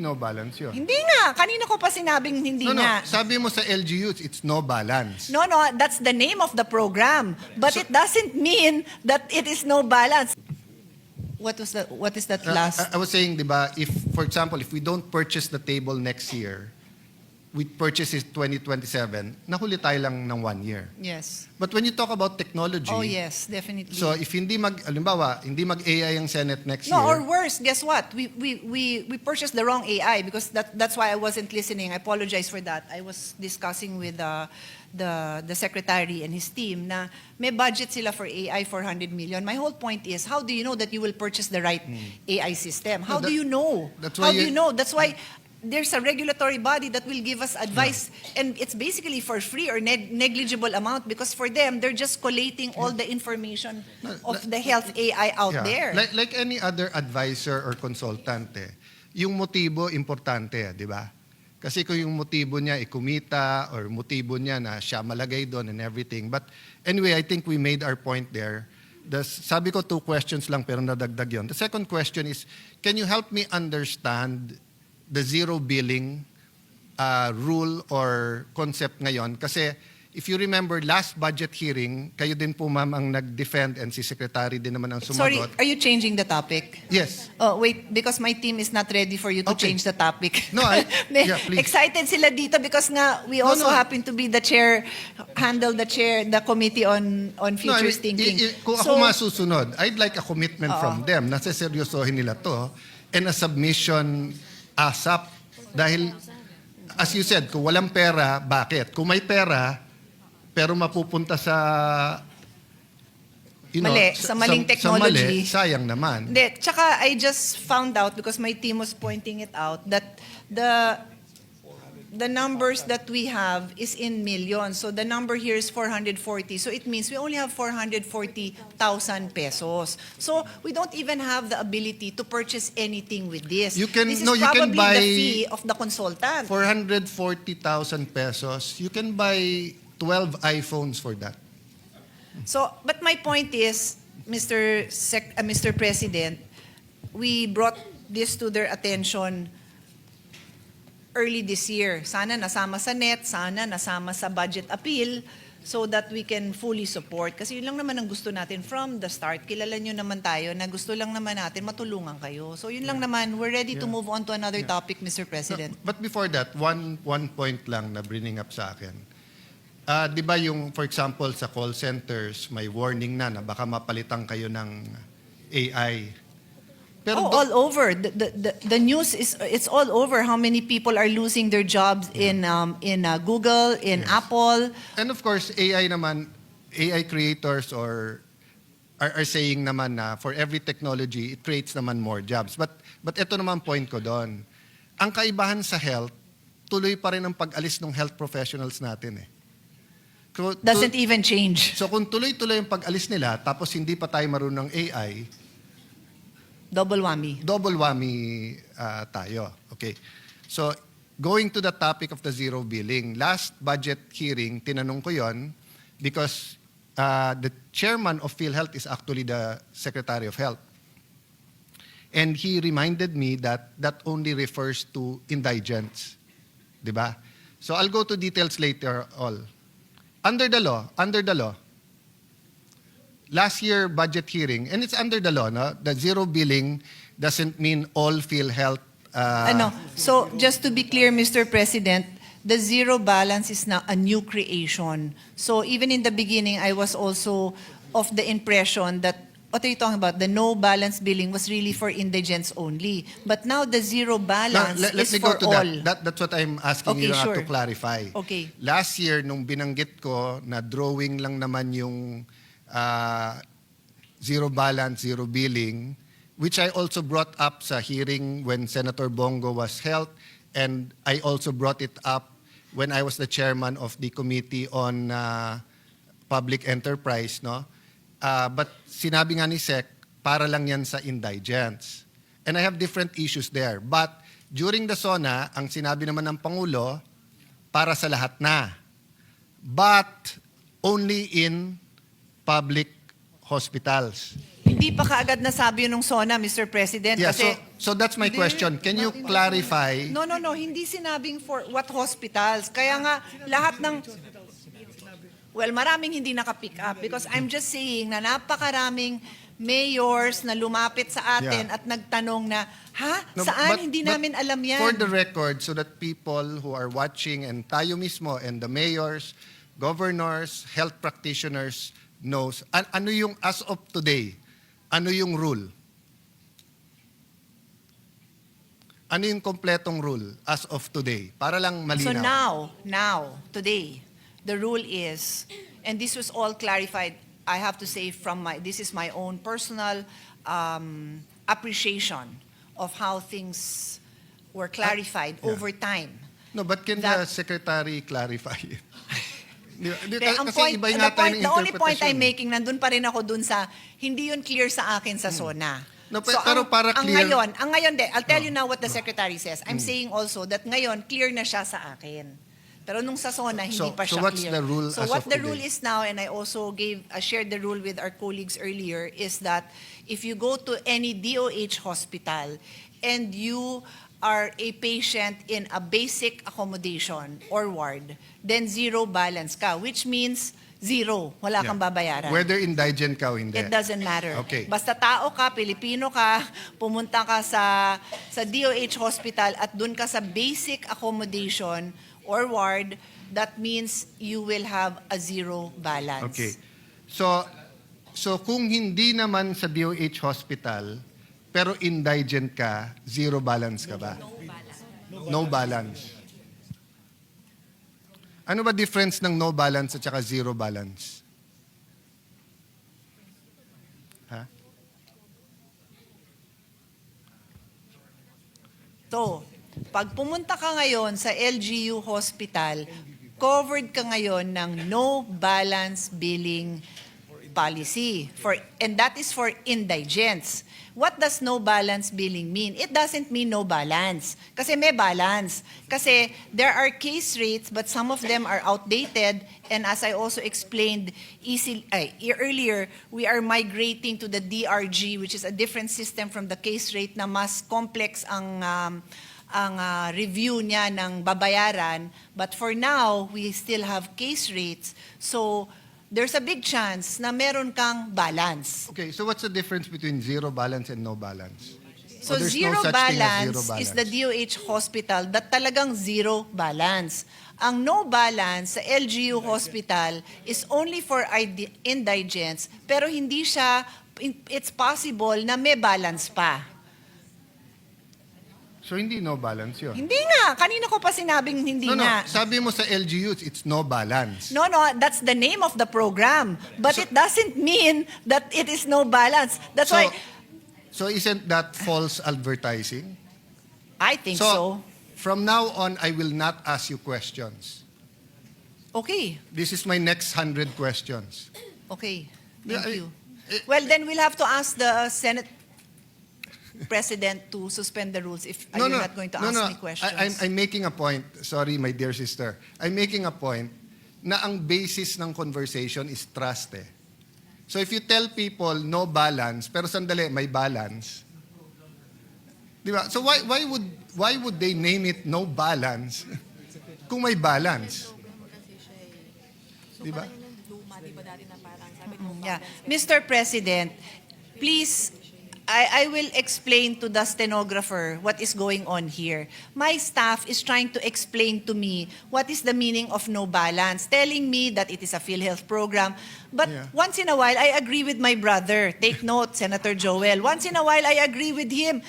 no balance yun. Hindi nga. Kanina ko pa sinabing hindi nga. Sabi mo sa LGUs, it's no balance. No, that's the name of the program. But it doesn't mean that it is no balance. What is that last? I was saying, di ba, if, for example, if we don't purchase the table next year, we purchase it 2027, nahuli tayo lang ng 1 year. Yes. But when you talk about technology, Oh, yes, definitely. so if hindi halimbawa, hindi mag-AI ang Senate next No, year. or worse, guess what? We purchased the wrong AI because that's why I wasn't listening. I apologize for that. I was discussing with the secretary and his team na may budget sila for AI 400 million. My whole point is, how do you know that you will purchase the right AI system? How do you know? That's How why do you know? That's why there's a regulatory body that will give us advice, and it's basically for free or negligible amount because for them, they're just collating all the information of the health AI out there. Like any other advisor or consultant, yung motibo importante, di ba? Kasi kung yung motibo niya kumita or motibo niya na siya malagay doon and everything. But anyway, I think we made our point there. Sabi ko 2 questions lang pero nadagdag yun. The second question is, can you help me understand the zero billing rule or concept ngayon? Kasi if you remember last budget hearing, kayo din po ma'am ang nag-defend and si Secretary din naman ang Sorry, sumagot. are you changing the topic? Yes. Oh, wait, because my team is not ready for you to Okay. change the topic. No, yeah, please. Excited sila dito because nga we also happen to be the chair, the committee on futures thinking. Kung ako masusunod, I'd like a commitment from them na seseryosohin nila to and a submission ASAP. Dahil, as you said, kung walang pera, bakit? Kung may pera, pero mapupunta sa Mali, sa maling technology. Sa mali, sayang naman. Hindi, tsaka I just found out because my team was pointing it out that the numbers that we have is in millions. So the number here is 440. So it means we only have 440,000 pesos. So we don't even have the ability to purchase anything with this. You can- this is no, you can probably buy- the fee of the consultant. 440,000 pesos, you can buy 12 iPhones for that. So, but my point is, Mr. President, we brought this to their attention early this year. Sana nasama sa NET, sana nasama sa budget appeal so that we can fully support. Kasi yun lang naman ang gusto natin from the start. Kilala nyo naman tayo na gusto lang naman natin matulungan kayo. So yun lang naman, we're ready to move on to another topic, Mr. President. But before that, one point lang na bringing up sa akin. Di ba yung, for example, sa call centers, may warning na baka mapalitan kayo ng AI. Pero all over. The news it's all over how many people are losing their jobs in Google, in Apple. And of course, AI naman, AI creators are saying naman na for every technology, it creates naman more jobs. But ito naman point ko doon. Ang kaibahan sa health, tuloy pa rin ang pag-alis ng health professionals natin eh. Doesn't even change. So kung tuloy-tuloy ang pag-alis nila, tapos hindi pa tayo marunong ng AI, Double whammy. double whammy tayo. Okay. So, going to the topic of the zero billing, last budget hearing, tinanong ko yon because the chairman of PhilHealth is actually the Secretary of Health. And he reminded me that that only refers to indigents. Diba? So, I'll go to details later all. Under the law, last year budget hearing, and it's under the law, no? The zero billing doesn't mean all PhilHealth. So just to be clear, Mr. President, the zero balance is now a new creation. So even in the beginning, I was also of the impression that what are you talking about? The no balance billing was really for indigents only. But now the zero balance Let is me for go to all. That's what I'm asking Okay, you sure. to clarify. Okay. Last year, nung binanggit ko na drawing lang naman yung zero balance, zero billing, which I also brought up sa hearing when Senator Bongo was held, and I also brought it up when I was the chairman of the Committee on Public Enterprise, no? But sinabi nga ni Sec, para lang yan sa indigents. And I have different issues there. But during the SONA, ang sinabi naman ng Pangulo, para sa lahat na. But only in public hospitals. Hindi hindi pa kaagad nasabi yun ng SONA, Mr. President. Yeah, kasi, so that's my question. Can you clarify? no, hindi sinabing for what hospitals. Kaya nga, lahat ng, well, maraming hindi nakapick up because I'm just saying na napakaraming mayors na lumapit sa atin Yeah. at nagtanong na, No, saan? but- Hindi but namin alam yan. For the record, so that people who are watching and tayo mismo and the mayors, governors, health practitioners knows, ano yung as of today, ano yung rule? Ano yung kompletong rule as of today? Para lang malinaw. So now, today, the rule is, and this was all clarified, I have to say this is my own personal appreciation of how things were clarified Yeah. over time. No, but can the That- secretary clarify it? Ang Kasi point, iba nga tayo ng the only point I'm interpretation. making, nandun pa rin ako dun sa, hindi yun clear sa akin sa SONA. No, pero para clear- ang ngayon, I'll tell you now what the secretary says. I'm saying also that ngayon, clear na siya sa akin. Pero nung sa SONA, hindi pa so siya what's clear. the rule So as what of the rule today? is now, and I also shared the rule with our colleagues earlier, is that if you go to any DOH hospital and you are a patient in a basic accommodation or ward, then zero balance ka, which means zero. Wala kang Yeah. babayaran. Whether indigent ka o hindi. It doesn't matter. Okay. Basta tao ka, Pilipino ka, pumunta ka sa DOH hospital at dun ka sa basic accommodation or ward, that means you will have a zero balance. Okay. So kung hindi naman sa DOH hospital, pero indigent ka, zero balance ka ba? No balance. Ano ba difference ng no balance at saka zero balance? Ha? So, pag pumunta ka ngayon sa LGU hospital, covered ka ngayon ng no balance billing policy. And that is for indigents. What does no balance billing mean? It doesn't mean no balance. Kasi may balance. Kasi there are case rates, but some of them are outdated. And as I also explained earlier, we are migrating to the DRG, which is a different system from the case rate na mas complex ang review niya ng babayaran. But for now, we still have case rates. So there's a big chance na meron kang balance. Okay, so what's the difference between zero balance and no balance? So Or there's zero no such thing as balance zero is the DOH hospital that talagang zero balance. Ang no balance sa LGU hospital is only for indigents, pero hindi siya, it's possible na may balance pa. So hindi no balance yun. Hindi nga, kanina ko pa sinabing hindi No, nga. sabi mo sa LGUs, it's no balance. No, that's the name of the program. But So- it doesn't mean that it is no balance. That's why So isn't that false advertising? I think so. From now on, I will not ask you questions. Okay. This is my next 100 questions. Okay, Yeah, thank you. I- Well, then we'll have to ask the Senate President to suspend the rules if you're not going to ask me questions. I'm making a point. Sorry, my dear sister. I'm making a point na ang basis ng conversation is trust eh. So if you tell people no balance, pero sandali, may balance. Di ba? So why would they name it no balance kung may balance? Di ba? Yeah. Mr. President, please, I will explain to the stenographer what is going on here. My staff is trying to explain to me what is the meaning of no balance, telling me that it is a PhilHealth program. But Yeah. once in a while, I agree with my brother. Take note, Senator Joel. Once in a while, I agree with him.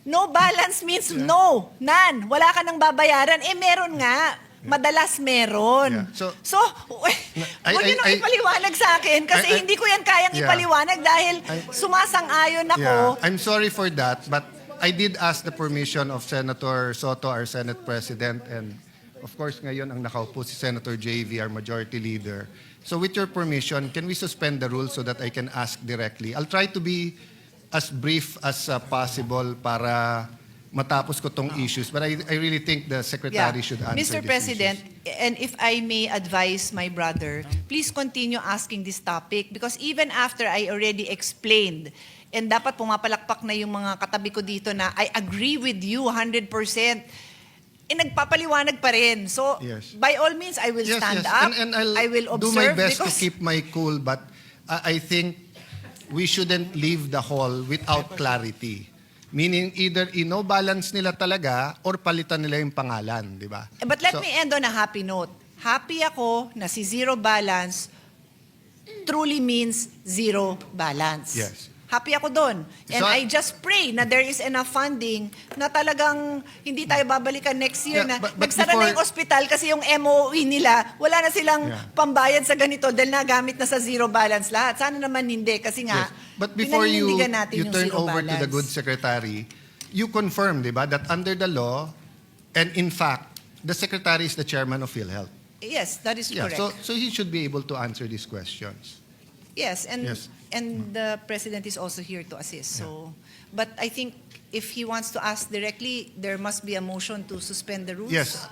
No balance means no, none. Wala ka nang babayaran. Eh, meron nga. Madalas meron. Yeah. So, huwag I- niyo nang ipaliwanag sa akin kasi I- hindi ko yan kayang Yeah. ipaliwanag dahil sumasang-ayon ako. Yeah, I'm sorry for that, but I did ask the permission of Senator Soto, our Senate President, and of course ngayon ang nakaupo si Senator JV, our Majority Leader. So with your permission, can we suspend the rules so that I can ask directly? I'll try to be as brief as possible para matapos ko tong issues. But I really think the Secretary should answer Mr. these President, issues. and if I may advise my brother, please continue asking this topic because even after I already explained, and dapat pumapalakpak na yung mga katabi ko dito na I agree with you 100%, nagpapaliwanag pa rin. So, Yes. by all means, I will stand up. And I'll I will do my observe best to because keep my cool, but I think we shouldn't leave the hall without clarity. Meaning either ino-balance nila talaga or palitan nila yung pangalan, di ba? But let So, me end on a happy note. Happy ako na si zero balance truly means zero balance. Yes. Happy ako doon. And So, I just pray na there is enough funding na talagang hindi tayo babalikan next year Yeah, na but nagsara na before- yung ospital kasi yung MOE nila, wala na silang Yeah. pambayad sa ganito dahil nagamit na sa zero balance lahat. Sana naman hindi kasi nga, yes. But before you pinaninindigan natin yung turn zero over to the balance. good secretary, you confirm, di ba, that under the law, and in fact, the secretary is the chairman of PhilHealth. Yes, that is Yeah, correct. so he should be able to answer these questions. Yes, and Yes. and the president is also here to assist. So, but I think if he wants to ask directly, there must be a motion to suspend the rules. Yes,